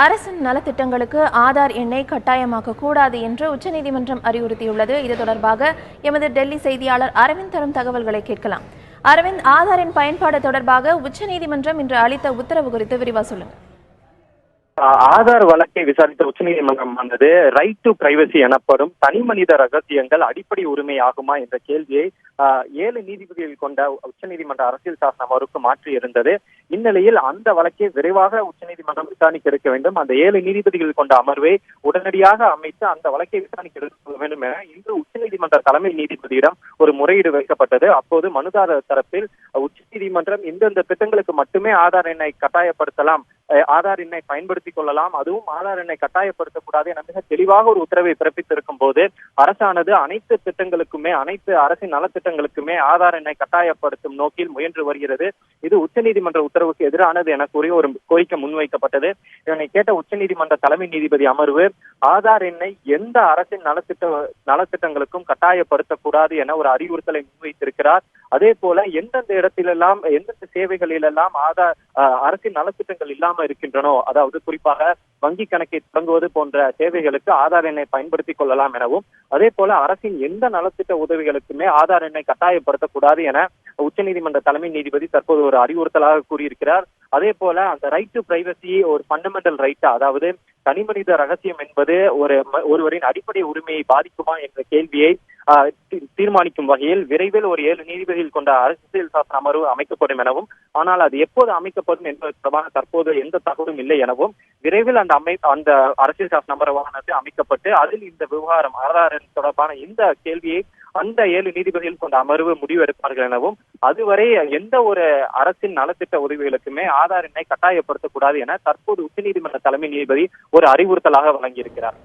அரசின் நலத்திட்டங்களுக்கு ஆதார் எண்ணை கட்டாயமாக்க கூடாது என்று உச்சநீதிமன்றம் அறிவுறுத்தியுள்ளது. இது தொடர்பாக எமது டெல்லி செய்தியாளர் அரவிந்த் தரும் தகவல்களை கேட்கலாம். அரவிந்த், ஆதாரின் பயன்பாடு தொடர்பாக உச்சநீதிமன்றம் இன்று அளித்த உத்தரவு குறித்து விரிவா சொல்லுங்க. ஆதார் வழக்கை விசாரித்த உச்சநீதிமன்றம் வந்தது ரைட் டு பிரைவசி எனப்படும் தனிமனித ரகசியங்கள் அடிப்படை உரிமை ஆகுமா என்ற கேள்வியை 7 நீதிபதிகள் கொண்ட உச்சநீதிமன்ற அரசியல் சாசன அமர்வுக்கு மாற்றி இருந்தது. இந்நிலையில் அந்த வழக்கை விரைவாக உச்சநீதிமன்றம் விசாரணைக்கு எடுக்க வேண்டும். அந்த 7 நீதிபதிகள் கொண்ட அமர்வை உடனடியாக அமைத்து அந்த வழக்கை விசாரணைக்கு எடுக்க வேண்டும் என இன்று உச்சநீதிமன்ற தலைமை நீதிபதியிடம் ஒரு முறையீடு வைக்கப்பட்டது. அப்போது மனுதாரர் தரப்பில் உச்சநீதிமன்றம் இந்தந்த திட்டங்களுக்கு மட்டுமே ஆதார் எண்ணை கட்டாயப்படுத்தலாம், ஆதார் எண்ணை பயன்படுத்திக் கொள்ளலாம், அதுவும் ஆதார் எண்ணை கட்டாயப்படுத்தக்கூடாது என மிக தெளிவாக ஒரு உத்தரவை பிறப்பித்திருக்கும் போது அரசானது அனைத்து திட்டங்களுக்குமே, அனைத்து அரசின் நலத்திட்டங்களுக்குமே ஆதார் எண்ணை கட்டாயப்படுத்தும் நோக்கில் முயன்று வருகிறது. இது உச்சநீதிமன்ற உத்தரவுக்கு எதிரானது என கூறி ஒரு கோரிக்கை முன்வைக்கப்பட்டது. இதனை கேட்ட உச்சநீதிமன்ற தலைமை நீதிபதி அமர்வு ஆதார் எண்ணை எந்த அரசின் நலத்திட்டங்களுக்கும் கட்டாயப்படுத்தக்கூடாது என ஒரு அறிவுறுத்தலை முன்வைத்திருக்கிறார். அதே போல எந்தெந்த இடத்திலெல்லாம், எந்தெந்த சேவைகளிலெல்லாம் ஆதார் அரசின் நலத்திட்டங்கள் இல்லாமல் இருக்கின்றனோ, அதாவது குறிப்பாக வங்கி கணக்கை தொடங்குவது போன்ற சேவைகளுக்கு ஆதார் எண்ணை பயன்படுத்திக் கொள்ளலாம் எனவும், அதே போல அரசின் எந்த நலத்திட்ட உதவிகளுக்குமே ஆதார் எண்ணை கட்டாயப்படுத்தக்கூடாது என உச்சநீதிமன்ற தலைமை நீதிபதி தற்போது ஒரு அறிவுறுத்தலாக கூறியிருக்கிறார். அதே போல அந்த ரைட் டு பிரைவசி ஒரு ஃபண்டமெண்டல் ரைட்டா, அதாவது தனிமனித ரகசியம் என்பது ஒருவரின் அடிப்படை உரிமையை பாதிக்குமா என்ற கேள்வியை தீர்மானிக்கும் வகையில் விரைவில் ஒரு 7 நீதிபதிகள் கொண்ட அரசியல் சாசன அமர்வு அமைக்கப்படும் எனவும், ஆனால் அது எப்போது அமைக்கப்படும் என்பது தொடர்பான தற்போது எந்த தகவலும் இல்லை எனவும், விரைவில் அந்த அரசியல் சாசன அமர்வானது அமைக்கப்பட்டு அதில் இந்த விவகாரம் ஆதார் தொடர்பான இந்த கேள்வியை அந்த 7 நீதிபதிகள் கொண்ட அமர்வு முடிவெடுப்பார்கள் எனவும், அதுவரை எந்த ஒரு அரசின் நலத்திட்ட உதவிகளுக்குமே ஆதார் எண்ணை கட்டாயப்படுத்தக்கூடாது என தற்போது உச்சநீதிமன்ற தலைமை நீதிபதி ஒரு அறிவுறுத்தலாக வழங்கியிருக்கிறார்.